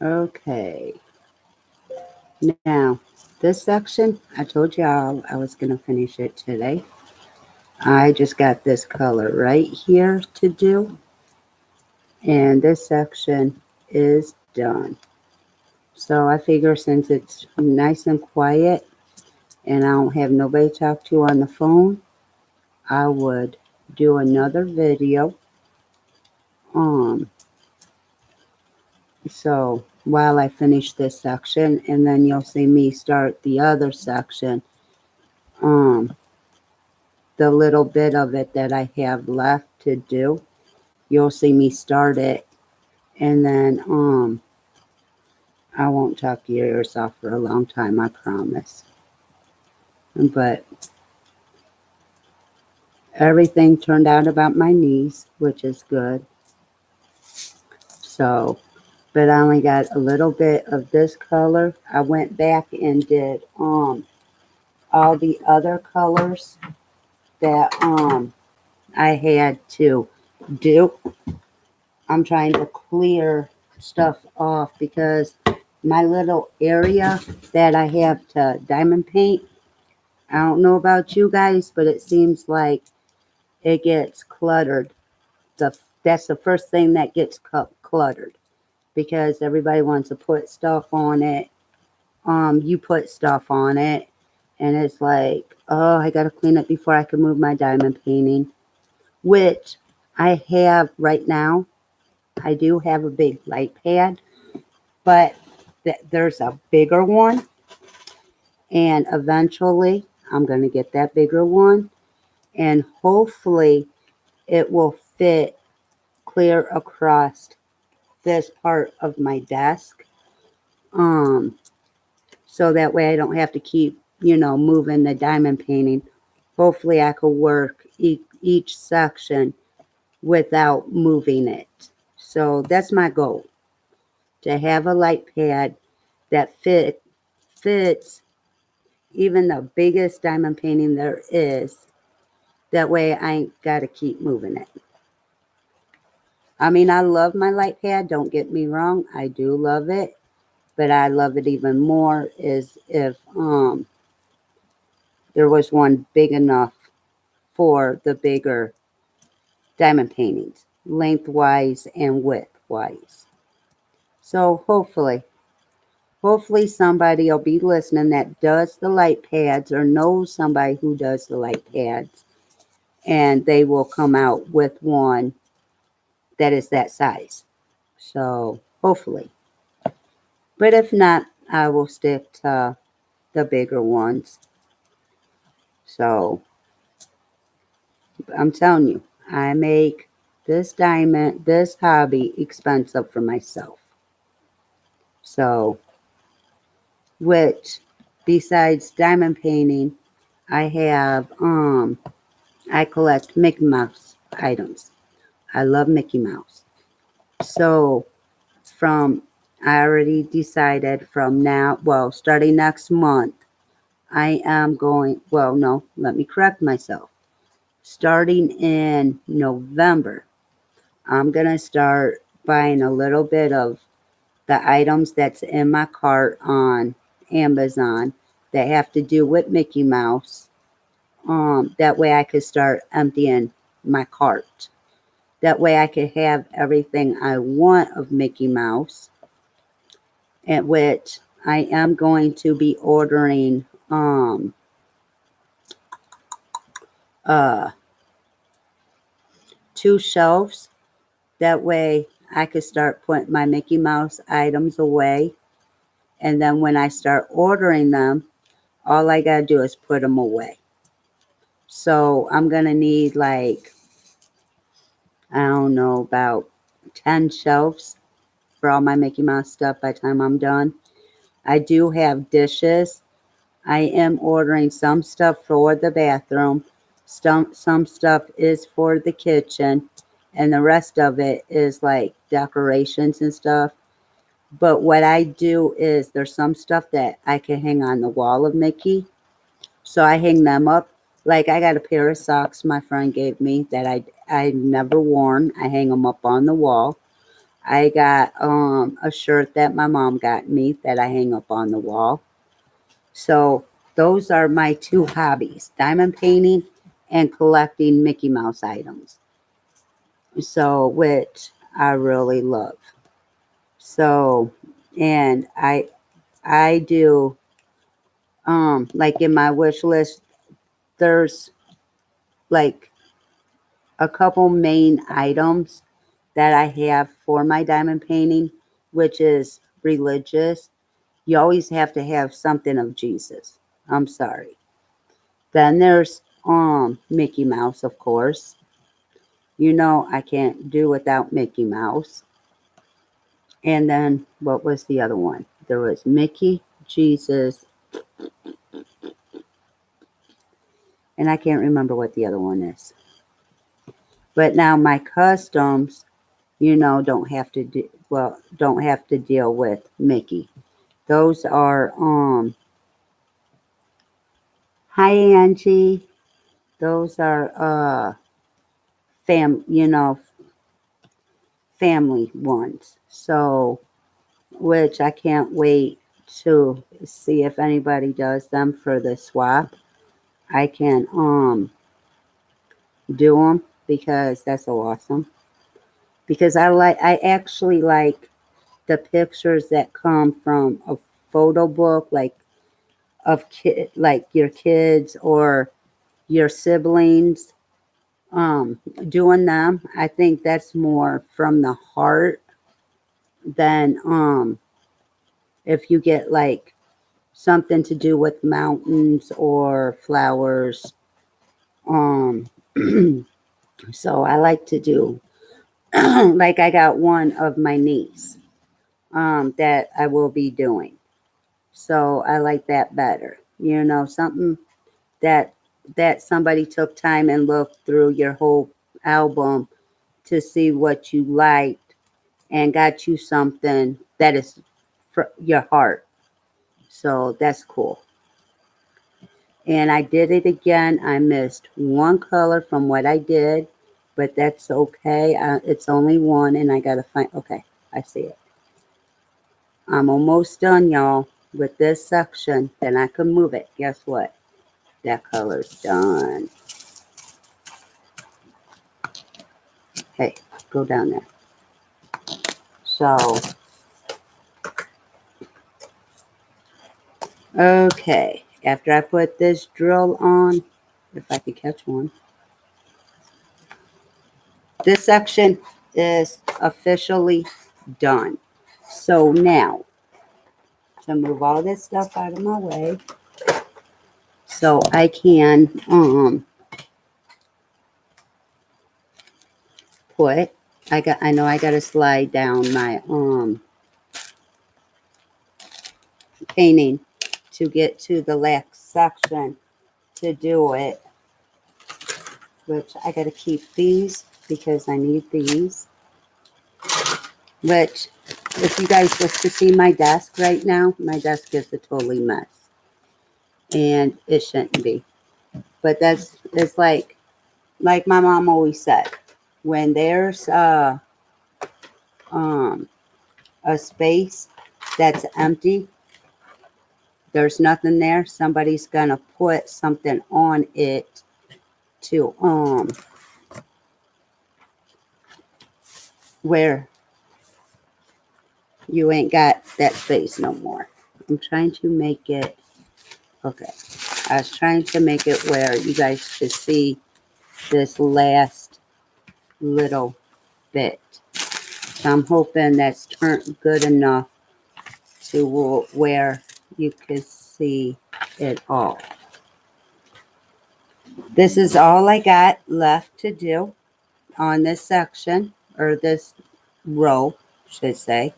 Okay. Now, this section, I told y'all I was going to finish it today. I just got this color right here to do. And this section is done. So I figure since it's nice and quiet and I don't have nobody to talk to on the phone, I would do another video. Um, so while I finish this section, and then you'll see me start the other section. Um, the little bit of it that I have left to do, you'll see me start it, and then I won't talk your ears off for a long time, I promise. But everything turned out about my knees, which is good. So, but I only got a little bit of this color. I went back and did all the other colors that I had to do. I'm trying to clear stuff off because my little area that I have to diamond paint, I don't know about you guys, but it seems like it gets cluttered. That's the first thing that gets cluttered because everybody wants to put stuff on it. You put stuff on it, and it's like, oh, I gotta clean it before I can move my diamond painting, which I have right now. I do have a big light pad, but there's a bigger one, and eventually I'm gonna get that bigger one, and hopefully it will fit clear across this part of my desk. Um, so that way I don't have to keep, moving the diamond painting. Hopefully I could work each section without moving it. So that's my goal, to have a light pad that fits even the biggest diamond painting there is. That way I ain't got to keep moving it. I mean, I love my light pad, don't get me wrong. I do love it, but I love it even more is if there was one big enough for the bigger diamond paintings, lengthwise and widthwise. So hopefully somebody will be listening that does the light pads or knows somebody who does the light pads, and they will come out with one that is that size. So hopefully. But if not, I will stick to the bigger ones. So I'm telling you, I make this hobby expensive for myself. So, which besides diamond painting, I have I collect Mickey Mouse items. I love Mickey Mouse. So from I already decided from now, well, starting next month, I am going, well, no, let me correct myself. Starting in November, I'm going to start buying a little bit of the items that's in my cart on Amazon that have to do with Mickey Mouse. That way I could start emptying my cart. That way I could have everything I want of Mickey Mouse, at which I am going to be ordering uh 2 shelves. That way I could start putting my Mickey Mouse items away. And then when I start ordering them, all I got to do is put them away. So I'm going to need like, I don't know, about 10 shelves for all my Mickey Mouse stuff by the time I'm done. I do have dishes. I am ordering some stuff for the bathroom. Some stuff is for the kitchen. And the rest of it is like decorations and stuff. But what I do is there's some stuff that I can hang on the wall of Mickey. So I hang them up. Like I got a pair of socks my friend gave me that I never worn. I hang them up on the wall. I got a shirt that my mom got me that I hang up on the wall. So those are my two hobbies, diamond painting and collecting Mickey Mouse items. So which I really love. So and I do like in my wish list there's like a couple main items that I have for my diamond painting, which is religious. You always have to have something of Jesus. I'm sorry. Then there's Mickey Mouse, of course. You know I can't do without Mickey Mouse. And then what was the other one? There was Mickey, Jesus, and I can't remember what the other one is. But now my customs, don't have to don't have to deal with Mickey. Those are hi Angie. Those are fam family ones. So which I can't wait to see if anybody does them for the swap. I can do them because that's so awesome. Because I actually like the pictures that come from a photo book, like like your kids or your siblings, doing them. I think that's more from the heart than if you get like something to do with mountains or flowers. Um, so I like to do like I got one of my niece that I will be doing. So I like that better. Something that somebody took time and looked through your whole album to see what you liked and got you something that is for your heart. So that's cool. And I did it again. I missed one color from what I did, but that's okay. It's only one, and I gotta find. Okay, I see it. I'm almost done, y'all, with this section. Then I can move it. Guess what? That color's done. Hey, go down there. So, okay. After I put this drill on, if I can catch one, this section is officially done. So now, to move all this stuff out of my way, so I can put. I know I gotta slide down my painting to get to the last section to do it, which I gotta keep these because I need these. Which, if you guys was to see my desk right now, my desk is a totally mess, and it shouldn't be. But it's like my mom always said, when there's um a space that's empty, there's nothing there. Somebody's gonna put something on it to where you ain't got that space no more. I'm trying to make it okay. I was trying to make it where you guys could see this last little bit. So I'm hoping that's turned good enough to where you can see it all. This is all I got left to do on this section, or this row, should say.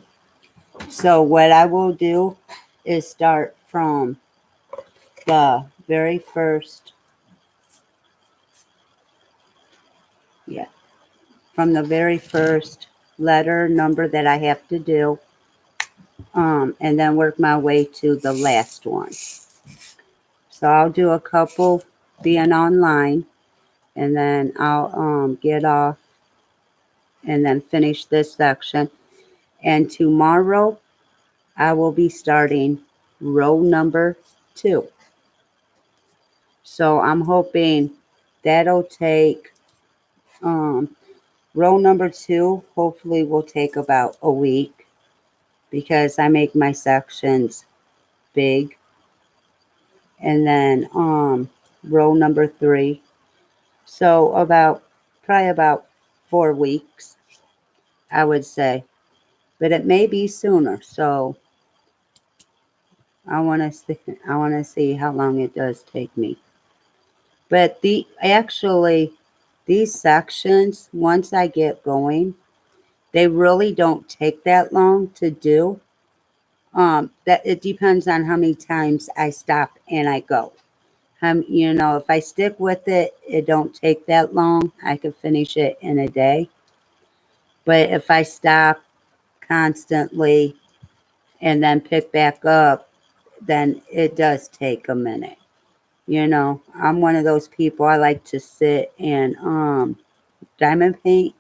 So what I will do is start from the very first, yeah, from the very first letter number that I have to do, and then work my way to the last one. So I'll do a couple being online, and then I'll get off and then finish this section. And tomorrow I will be starting row number 2. So I'm hoping that'll take um, row number 2 hopefully will take about a week because I make my sections big. And then row number 3. So about probably about 4 weeks, I would say. But it may be sooner. So I want to see how long it does take me. But these sections, once I get going, they really don't take that long to do. That it depends on how many times I stop and I go. If I stick with it, it don't take that long. I could finish it in a day. But if I stop constantly and then pick back up, then it does take a minute. I'm one of those people. I like to sit and diamond paint,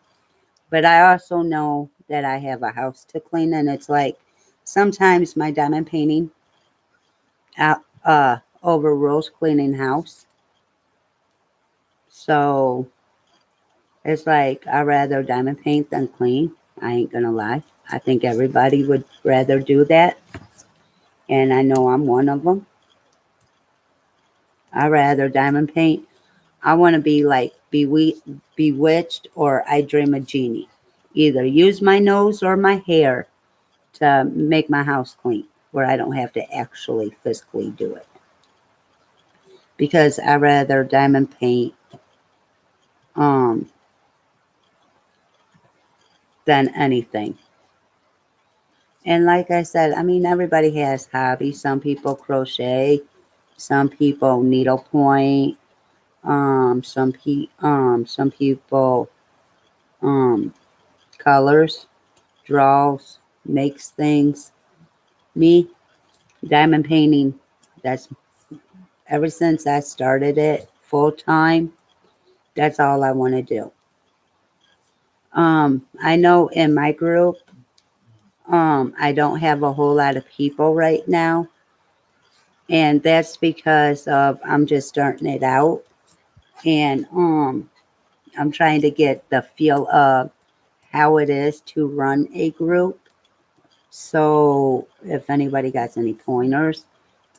but I also know that I have a house to clean, and it's like sometimes my diamond painting out overrules cleaning house. So it's like I rather diamond paint than clean. I ain't gonna lie. I think everybody would rather do that, and I know I'm one of them. I rather diamond paint. I want to be like bewitched or I dream a genie. Either use my nose or my hair to make my house clean, where I don't have to actually physically do it. Because I rather diamond paint um, than anything. And like I said, I mean everybody has hobbies. Some people crochet, some people needlepoint, some people um, colors, draws, makes things. Me, diamond painting. That's ever since I started it full time. That's all I want to do. I know in my group, I don't have a whole lot of people right now, and that's because of I'm just starting it out, and I'm trying to get the feel of how it is to run a group. So if anybody got any pointers,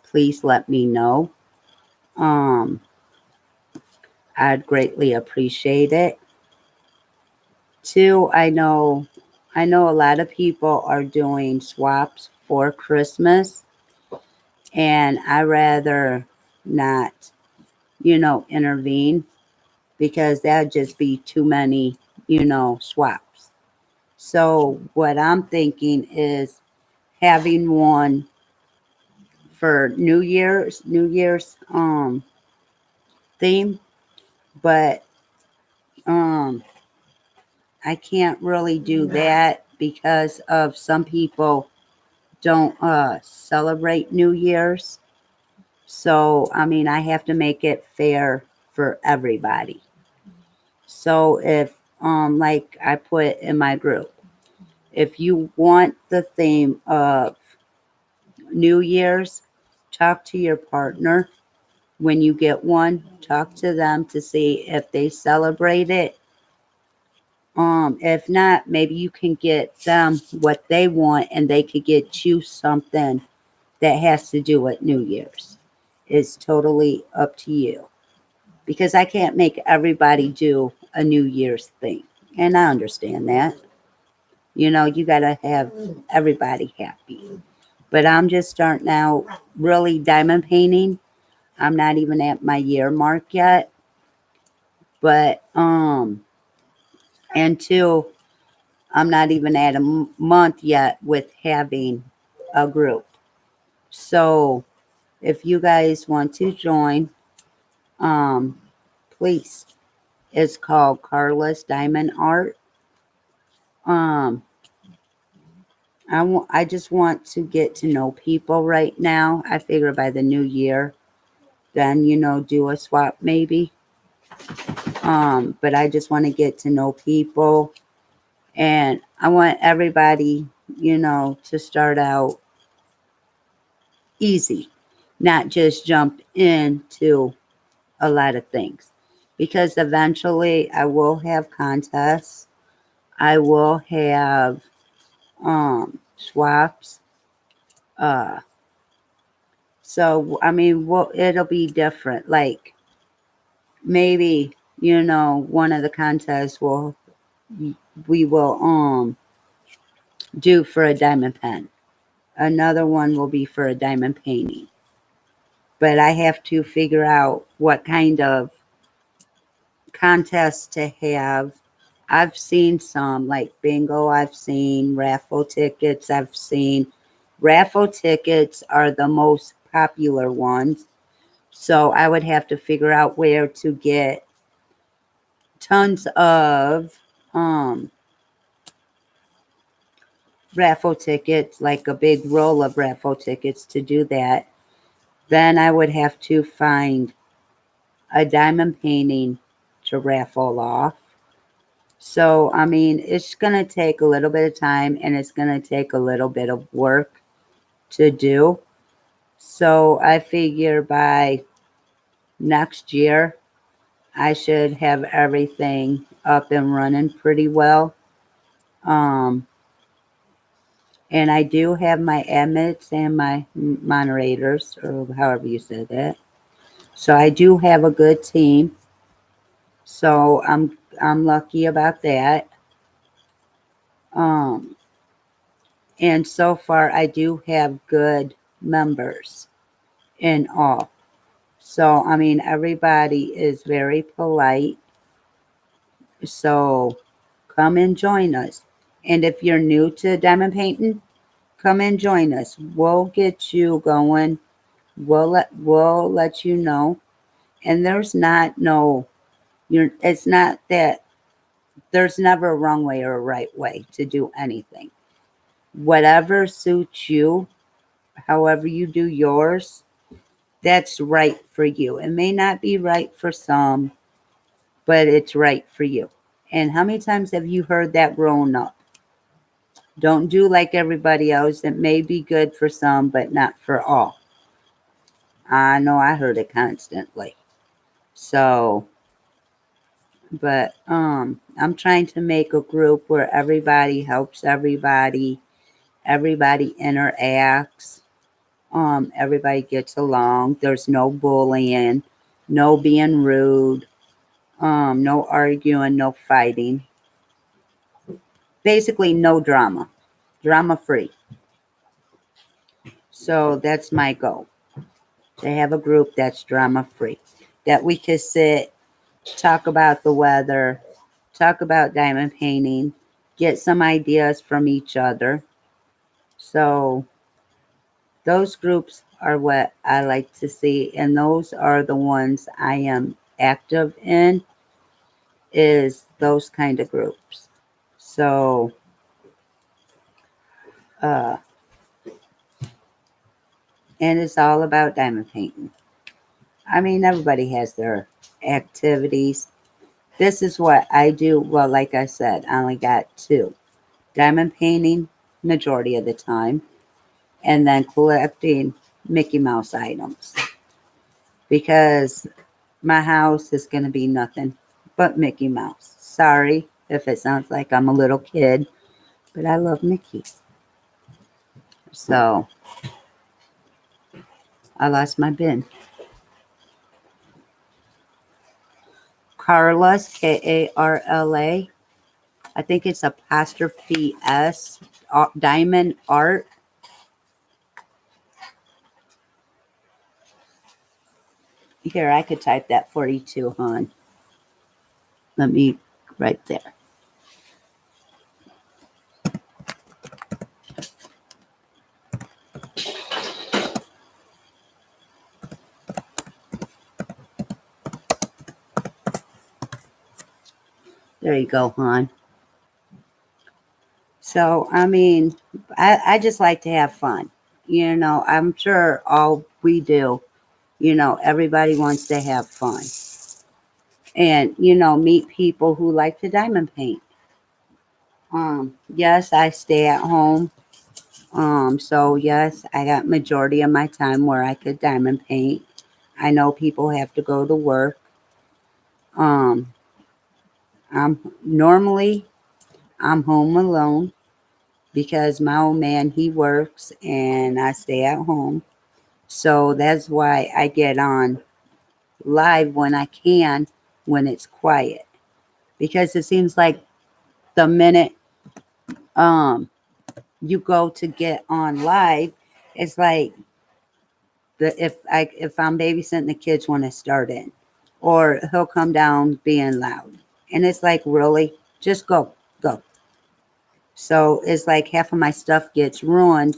please let me know. Um, I'd greatly appreciate it. Two, I know a lot of people are doing swaps for Christmas, and I rather not, intervene because that'd just be too many, swaps. So what I'm thinking is having one for New Year's theme, but um I can't really do that because of some people don't celebrate New Year's. So, I mean, I have to make it fair for everybody. So, if, like I put in my group, if you want the theme of New Year's, talk to your partner when you get one. Talk to them to see if they celebrate it. If not, maybe you can get them what they want and they could get you something that has to do with New Year's. It's totally up to you. Because I can't make everybody do a New Year's thing. And I understand that. You got to have everybody happy. But I'm just starting out really diamond painting. I'm not even at my year mark yet. But, and two, I'm not even at a month yet with having a group. So if you guys want to join, um, please. It's called Karla's Diamond Art. Um, I just want to get to know people right now. I figure by the new year, then do a swap maybe. But I just want to get to know people, and I want everybody, to start out easy, not just jump into a lot of things. Because eventually I will have contests, I will have swaps. Uh, so I mean, well, it'll be different. Like maybe one of the contests will we will do for a diamond pen. Another one will be for a diamond painting. But I have to figure out what kind of contest to have. I've seen some like bingo, I've seen raffle tickets, I've seen raffle tickets are the most popular ones. So I would have to figure out where to get tons of um raffle tickets, like a big roll of raffle tickets to do that. Then I would have to find a diamond painting to raffle off. So, I mean, it's going to take a little bit of time and it's going to take a little bit of work to do. So, I figure by next year, I should have everything up and running pretty well. Um, and I do have my admins and my moderators, or however you said that. So, I do have a good team. So, I'm lucky about that. Um, and so far, I do have good members in all. So, I mean, everybody is very polite. So, come and join us. And if you're new to diamond painting, come and join us. We'll get you going. We'll let you know. And there's not no it's not that there's never a wrong way or a right way to do anything. Whatever suits you, however you do yours, that's right for you. It may not be right for some, but it's right for you. And how many times have you heard that growing up? Don't do like everybody else. It may be good for some, but not for all. I know I heard it constantly. So, but I'm trying to make a group where everybody helps everybody interacts, everybody gets along. There's no bullying, no being rude, no arguing, no fighting. Basically, no drama, drama free. So that's my goal, to have a group that's drama free, that we could sit, talk about the weather, talk about diamond painting, get some ideas from each other. So those groups are what I like to see, and those are the ones I am active in, is those kind of groups. So uh and it's all about diamond painting. I mean, everybody has their activities. This is what I do. Well, like I said, I only got two: diamond painting, majority of the time, and then collecting Mickey Mouse items. Because my house is going to be nothing but Mickey Mouse. Sorry if it sounds like I'm a little kid, but I love Mickey. So I lost my bin. Karla's, Karla. I think it's apostrophe S, diamond art. Here, I could type that for you too, hon. Let me, right there. There you go, hon. So, I mean, I just like to have fun. I'm sure all we do, everybody wants to have fun. And, meet people who like to diamond paint. Yes, I stay at home. So yes, I got majority of my time where I could diamond paint. I know people have to go to work. Um, normally I'm home alone because my old man, he works and I stay at home. So that's why I get on live when I can, when it's quiet. Because it seems like the minute um you go to get on live, it's like if I'm babysitting, the kids want to start in, or he'll come down being loud, and it's like, really, just go. So it's like half of my stuff gets ruined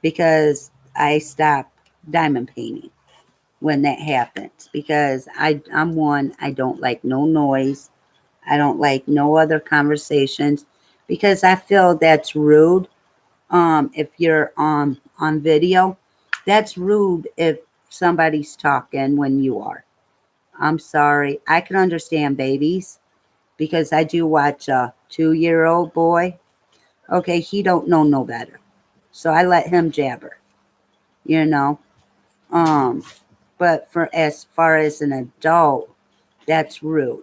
because I stop diamond painting when that happens, because I'm one, I don't like no noise. I don't like no other conversations because I feel that's rude. If you're on video, that's rude if somebody's talking when you are. I'm sorry. I can understand babies because I do watch a 2-year-old boy. Okay, he don't know no better. So I let him jabber, you know. Um, but for as far as an adult, that's rude.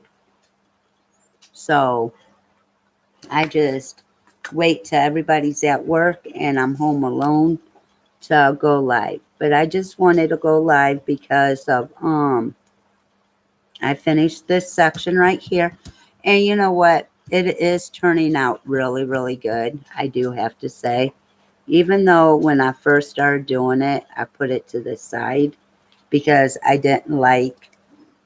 So I just wait till everybody's at work and I'm home alone to go live. But I just wanted to go live because of I finished this section right here. And you know what? It is turning out really, really good. I do have to say. Even though when I first started doing it, I put it to the side because I didn't like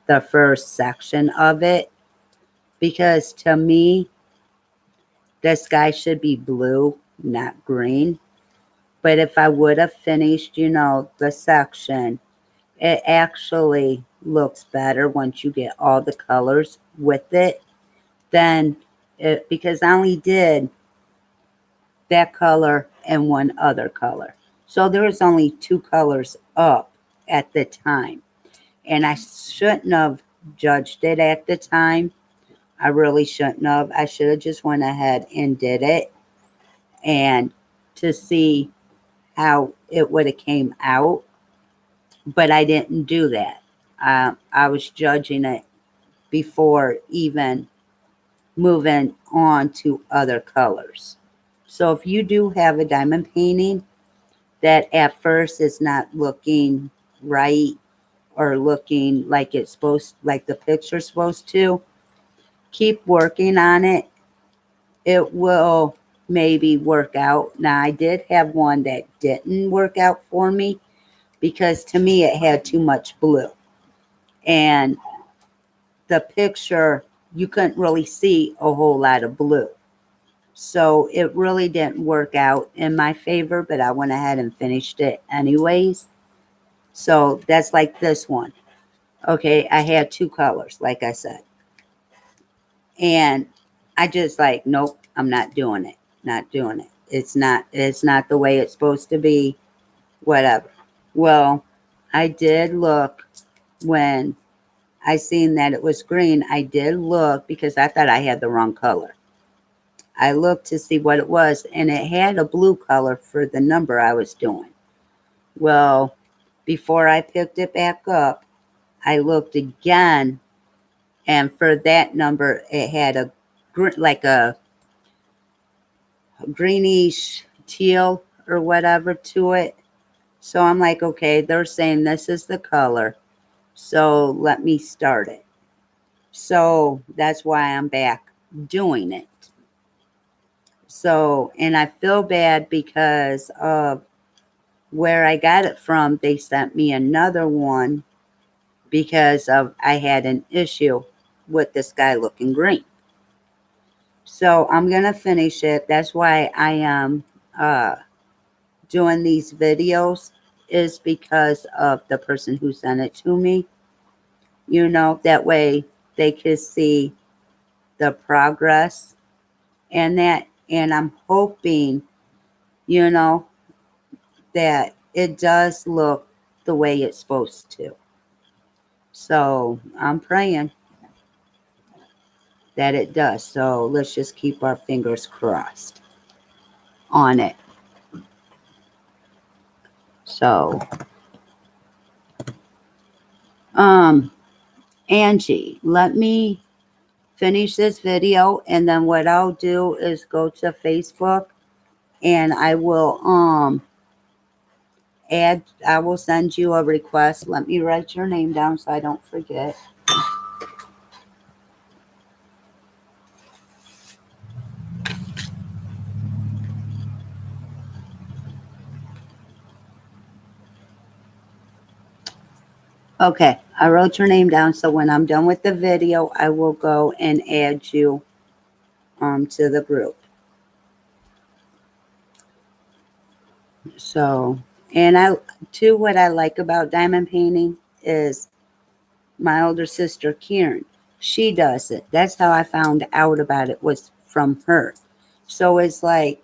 the first section of it. Because to me, the sky should be blue, not green. But if I would have finished, the section, it actually looks better once you get all the colors with it. Then, because I only did that color and one other color. So there was only two colors up at the time. And I shouldn't have judged it at the time. I really shouldn't have. I should have just went ahead and did it and to see how it would have came out. But I didn't do that. I was judging it before even moving on to other colors. So if you do have a diamond painting that at first is not looking right or looking like it's supposed, like the picture's supposed to, keep working on it. It will maybe work out. Now I did have one that didn't work out for me because to me it had too much blue. And the picture, you couldn't really see a whole lot of blue. So it really didn't work out in my favor, but I went ahead and finished it anyways. So that's like this one. Okay, I had two colors, like I said. And I just like, nope, I'm not doing it. Not doing it. It's not the way it's supposed to be, whatever. Well, I did look when I seen that it was green. I did look because I thought I had the wrong color. I looked to see what it was, and it had a blue color for the number I was doing. Well, before I picked it back up, I looked again, and for that number, it had like a greenish teal or whatever to it. So I'm like, okay, they're saying this is the color, so let me start it. So that's why I'm back doing it. So, and I feel bad because of where I got it from. They sent me another one because of I had an issue with this guy looking green. So I'm gonna finish it. That's why I am doing these videos, is because of the person who sent it to me. That way they could see the progress and that. And I'm hoping, you know, that it does look the way it's supposed to. So I'm praying that it does. So let's just keep our fingers crossed on it. So, um, Angie, let me finish this video, and then what I'll do is go to Facebook, and I will send you a request. Let me write your name down so I don't forget. Okay, I wrote your name down, so when I'm done with the video, I will go and add you to the group. So, and what I like about diamond painting is my older sister Karen. She does it. That's how I found out about it, was from her. So it's like,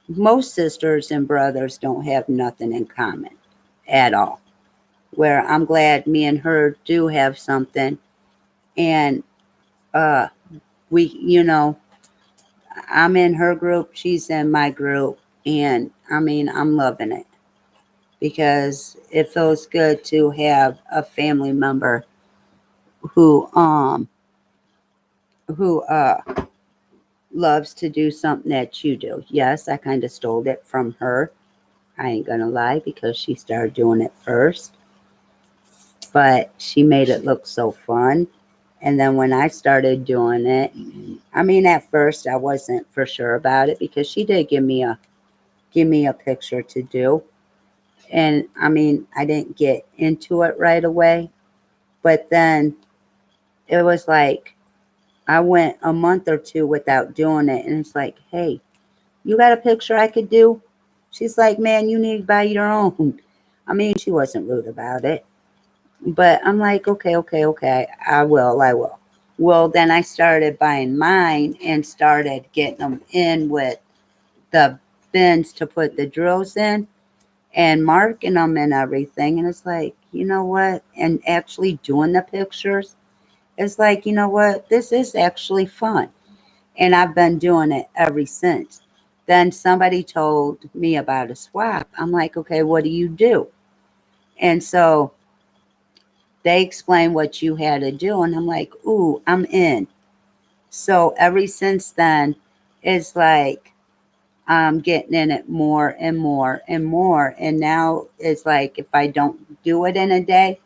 most sisters and brothers don't have nothing in common at all. Where I'm glad me and her do have something, and uh we, I'm in her group, she's in my group, and I mean, I'm loving it because it feels good to have a family member who who loves to do something that you do. Yes, I kind of stole it from her. I ain't gonna lie, because she started doing it first, but she made it look so fun. And then when I started doing it, I mean, at first I wasn't for sure about it because she did give me a picture to do. And I mean, I didn't get into it right away, but then it was like I went a month or two without doing it, and it's like, hey, you got a picture I could do? She's like, man, you need to buy your own. I mean, she wasn't rude about it, but I'm like, okay, okay, okay, I will. Well, then I started buying mine and started getting them in with the bins to put the drills in and marking them and everything. And it's like, you know what? And actually doing the pictures, it's like, you know what? This is actually fun. And I've been doing it ever since. Then somebody told me about a swap. I'm like, okay, what do you do? And so they explained what you had to do. And I'm like, ooh, I'm in. So ever since then, it's like I'm getting in it more and more and more. And now it's like if I don't do it in a day,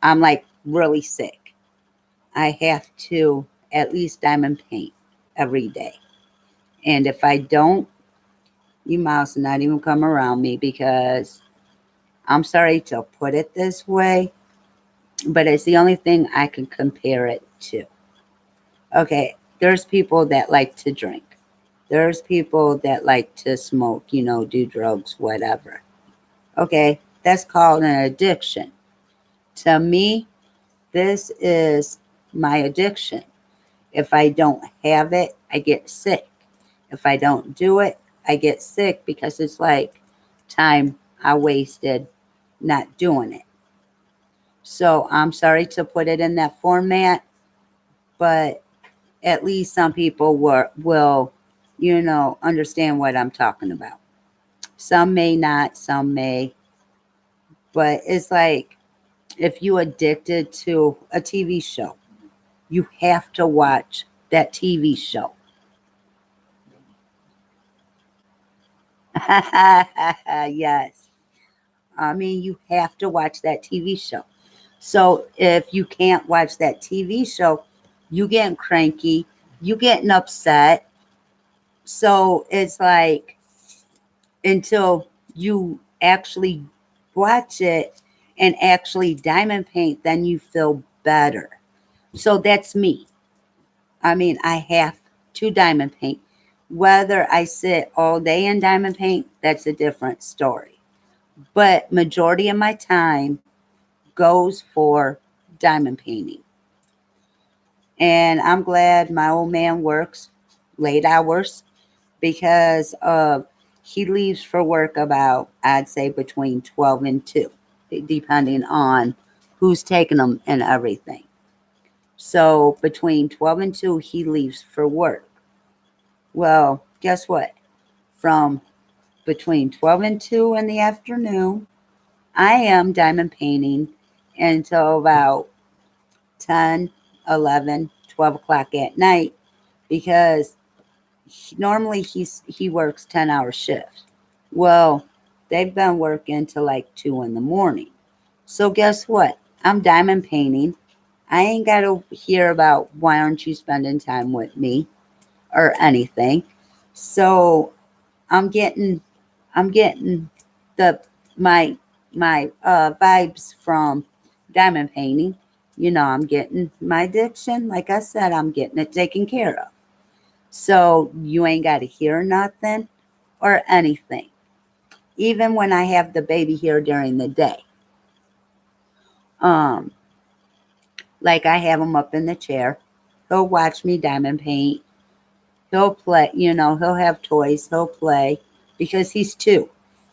I'm like really sick. I have to at least diamond paint every day. And if I don't, you mouse not even come around me, because I'm sorry to put it this way, but it's the only thing I can compare it to. Okay, there's people that like to drink. There's people that like to smoke, do drugs, whatever. Okay, that's called an addiction. To me, this is my addiction. If I don't have it, I get sick. If I don't do it, I get sick because it's like time I wasted not doing it. So I'm sorry to put it in that format, but at least some people will, understand what I'm talking about. Some may not, some may, but it's like if you addicted to a TV show, you have to watch that TV show. Yes. I mean, you have to watch that TV show. So if you can't watch that TV show, you getting cranky, you getting upset. So it's like until you actually watch it and actually diamond paint, then you feel better. So that's me. I mean, I have to diamond paint. Whether I sit all day in diamond paint, that's a different story. But majority of my time goes for diamond painting. And I'm glad my old man works late hours because he leaves for work about, I'd say, between 12 and 2, depending on who's taking them and everything. So between 12 and 2, he leaves for work. Well, guess what? From between 12 and 2 in the afternoon. I am diamond painting until about 10, 11, 12 o'clock at night because normally he works 10-hour shifts. Well, they've been working till like 2 in the morning. So guess what? I'm diamond painting. I ain't got to hear about why aren't you spending time with me or anything. So I'm getting I'm getting the my vibes from diamond painting. I'm getting my addiction. Like I said, I'm getting it taken care of. So you ain't got to hear nothing or anything. Even when I have the baby here during the day, um, like I have him up in the chair, he'll watch me diamond paint. He'll play. He'll have toys. He'll play because he's two.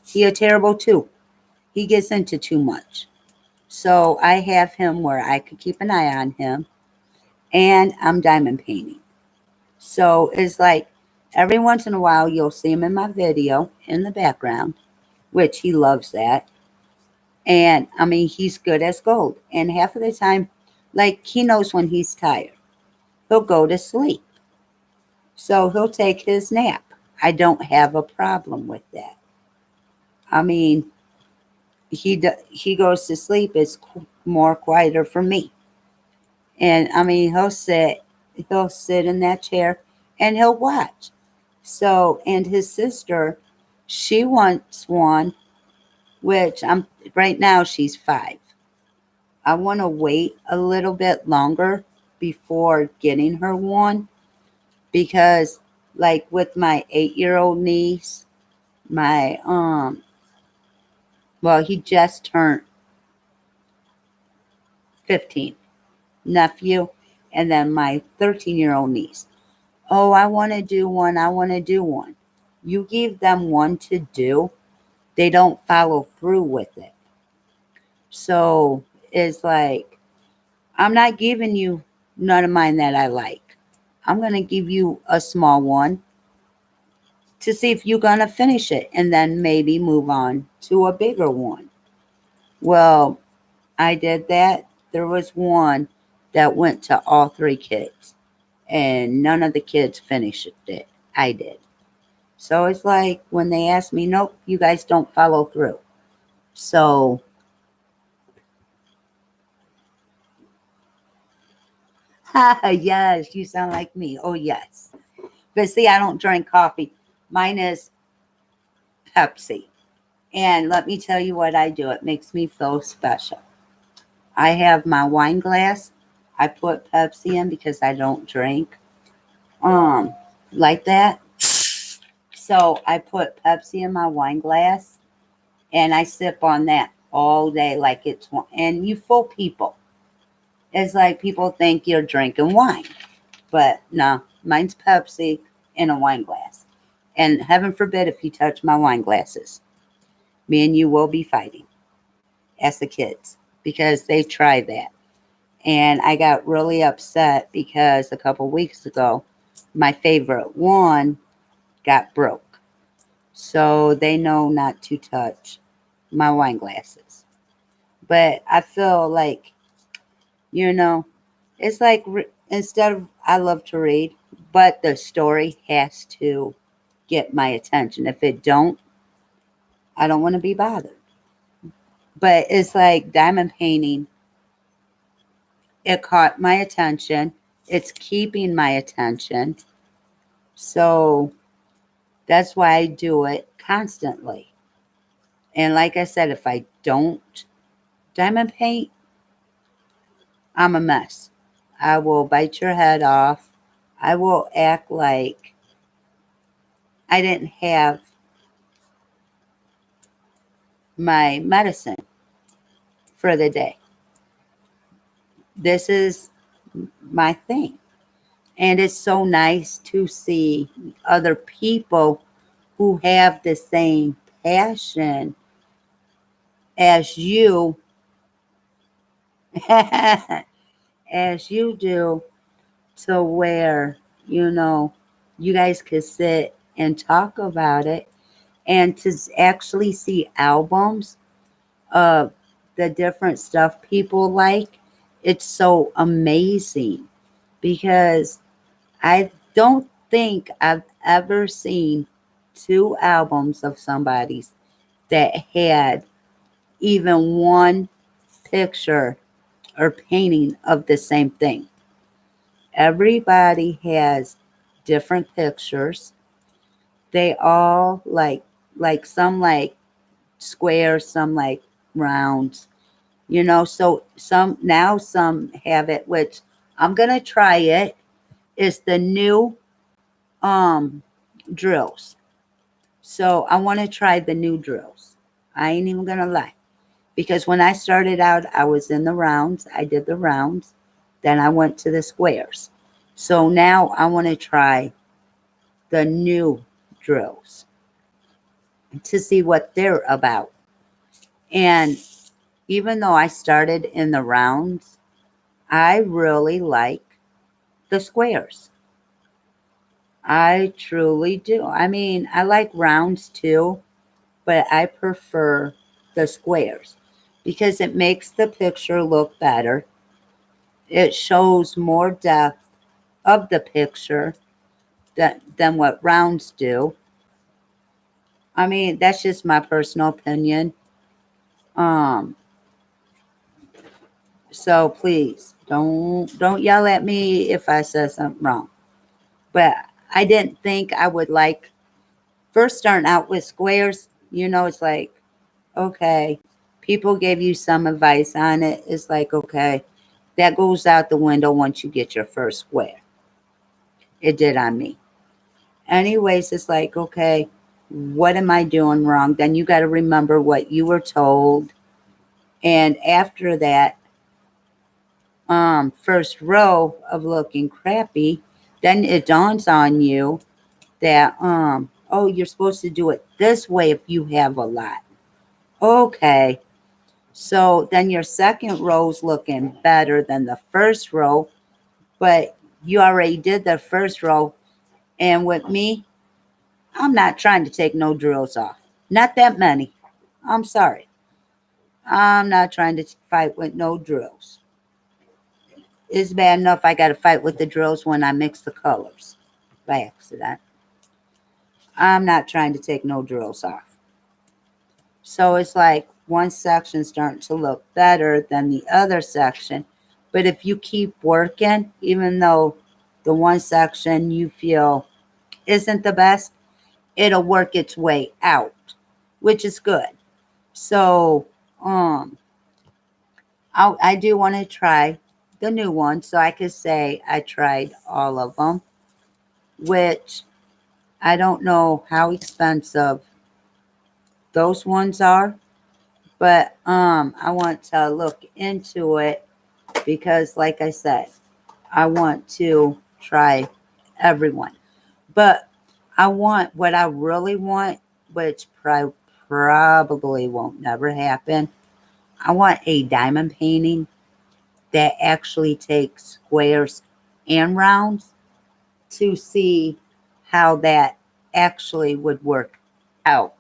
He a terrible two. He gets into too much. So I have him where I could keep an eye on him, and I'm diamond painting. So it's like every once in a while you'll see him in my video in the background, which he loves that. And I mean, he's good as gold. And half of the time, like he knows when he's tired, he'll go to sleep. So he'll take his nap. I don't have a problem with that. I mean, he goes to sleep. It's more quieter for me. And I mean, he'll sit in that chair and he'll watch. So, and his sister, she wants one, which I'm right now she's 5. I want to wait a little bit longer before getting her one because, like with my 8-year-old niece, my well, he just turned 15 nephew, and then my 13-year-old niece. Oh, I want to do one. I want to do one. You give them one to do, they don't follow through with it. So it's like, I'm not giving you none of mine that I like. I'm going to give you a small one to see if you're going to finish it and then maybe move on to a bigger one. Well, I did that. There was one that went to all 3 kids, and none of the kids finished it. I did. So it's like when they ask me, nope, you guys don't follow through. So, yes, you sound like me. Oh, yes. But see, I don't drink coffee. Mine is Pepsi. And let me tell you what I do. It makes me feel special. I have my wine glass. I put Pepsi in because I don't drink like that. So I put Pepsi in my wine glass and I sip on that all day like it's one. And you fool people. It's like people think you're drinking wine. But no, mine's Pepsi in a wine glass. And heaven forbid if you touch my wine glasses. Me and you will be fighting as the kids because they tried that. And I got really upset because a couple weeks ago, my favorite one got broke. So they know not to touch my wine glasses. But I feel like, you know, it's like instead of I love to read, but the story has to get my attention. If it don't, I don't want to be bothered. But it's like diamond painting. It caught my attention. It's keeping my attention. So that's why I do it constantly. And like I said, if I don't diamond paint, I'm a mess. I will bite your head off. I will act like I didn't have my medicine for the day. This is my thing. And it's so nice to see other people who have the same passion as you as you do, to where you guys could sit and talk about it And to actually see albums of the different stuff people like, it's so amazing because I don't think I've ever seen two albums of somebody's that had even one picture or painting of the same thing. Everybody has different pictures. They all like some like squares, some like rounds, so some have it, which I'm gonna try it. It's the new um drills. So I want to try the new drills. I ain't even gonna lie. Because when I started out, I was in the rounds. I did the rounds. Then I went to the squares. So now I want to try the new drills to see what they're about. And even though I started in the rounds, I really like the squares. I truly do. I mean, I like rounds too, but I prefer the squares because it makes the picture look better. It shows more depth of the picture than what rounds do. I mean, that's just my personal opinion. Um, so please don't yell at me if I said something wrong. But I didn't think I would like first starting out with squares. It's like okay, people gave you some advice on it. It's like okay, that goes out the window once you get your first square. It did on me. Anyways, it's like, okay, what am I doing wrong? Then you got to remember what you were told. And after that, first row of looking crappy, then it dawns on you that, oh, you're supposed to do it this way if you have a lot. Okay. So then your second row's looking better than the first row, but you already did the first row. And with me, I'm not trying to take no drills off. Not that many. I'm sorry. I'm not trying to fight with no drills. It's bad enough I got to fight with the drills when I mix the colors by accident. I'm not trying to take no drills off. So it's like one section starting to look better than the other section. But if you keep working, even though the one section you feel isn't the best, it'll work its way out, which is good. So, I do want to try the new one so I could say I tried all of them, which I don't know how expensive those ones are, but I want to look into it because, like I said, I want to try everyone. But I want what I really want, which probably won't never happen. I want a diamond painting that actually takes squares and rounds to see how that actually would work out.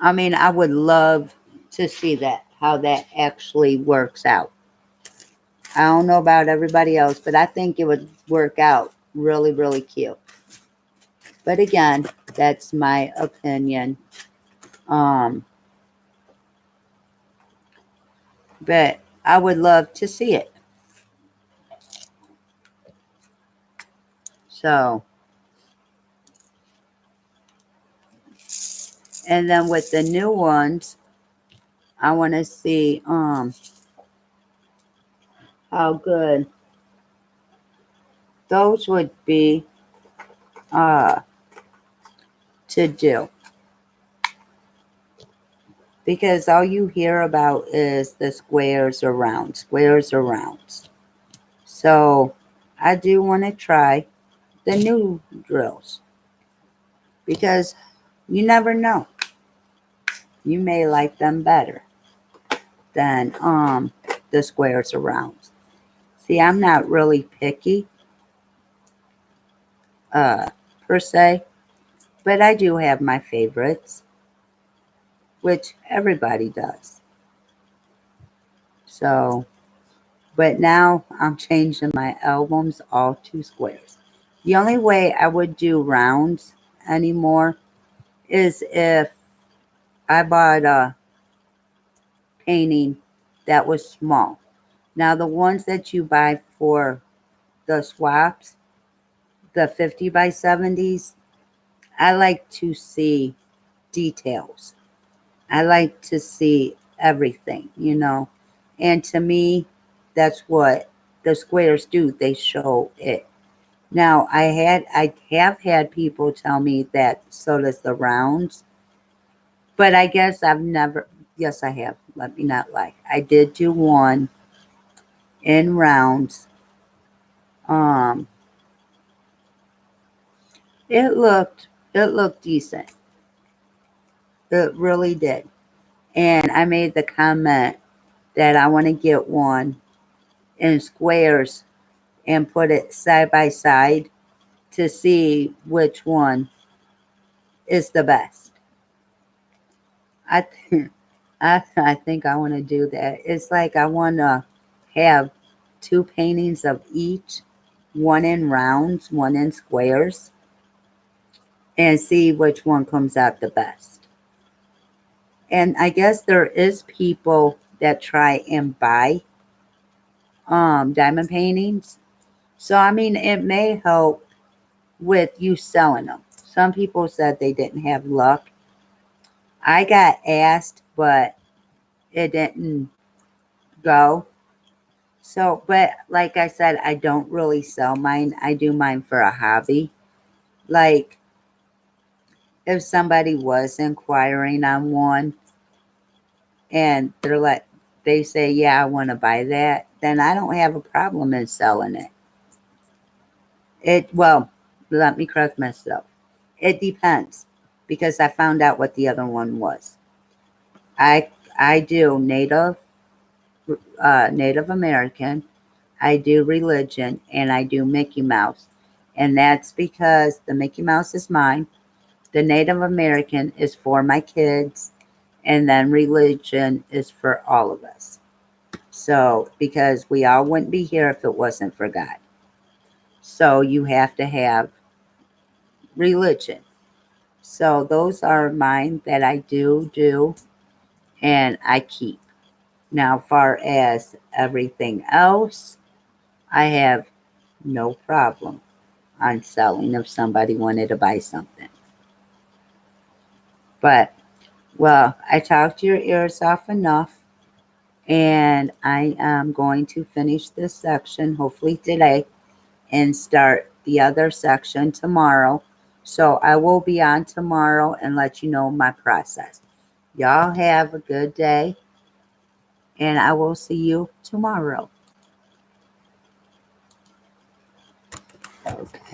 I mean, I would love to see that, how that actually works out. I don't know about everybody else, but I think it would work out really, really cute. But again, that's my opinion. Um, but I would love to see it. So, and then with the new ones, I want to see how good those would be uh, to do. Because all you hear about is the squares or rounds. So I do want to try the new drills because you never know. You may like them better than the squares or rounds. See, I'm not really picky uh, per se. But I do have my favorites, which everybody does. So, but now I'm changing my albums all to squares. The only way I would do rounds anymore is if I bought a painting that was small. Now, the ones that you buy for the swaps, the 50 by 70s, I like to see details. I like to see everything, you know. And to me, that's what the squares do. They show it. Now, I have had people tell me that so does the rounds, but I guess I've never. Yes, I have. Let me not lie. I did do one in rounds. Um, it looked decent. It really did. And I made the comment that I want to get one in squares and put it side by side to see which one is the best. I th- I think I want to do that. It's like I want to have two paintings of each, one in rounds, one in squares, and see which one comes out the best. And I guess there is people that try and buy diamond paintings. So I mean, it may help with you selling them. Some people said they didn't have luck. I got asked, but it didn't go. So, but like I said, I don't really sell mine. I do mine for a hobby. Like if somebody was inquiring on one and they say, yeah, I want to buy that, then I don't have a problem in selling it. Well, let me correct myself. It depends because I found out what the other one was. I I do Native American, I do religion, and I do Mickey Mouse. And that's because the Mickey Mouse is mine, the Native American is for my kids, and then religion is for all of us. So, because we all wouldn't be here if it wasn't for God. So, you have to have religion. So, those are mine that I do and I keep. Now, far as everything else, I have no problem on selling if somebody wanted to buy something. But, well, I talked your ears off enough, and I am going to finish this section hopefully today and start the other section tomorrow. So I will be on tomorrow and let you know my process. Y'all have a good day, and I will see you tomorrow. Okay.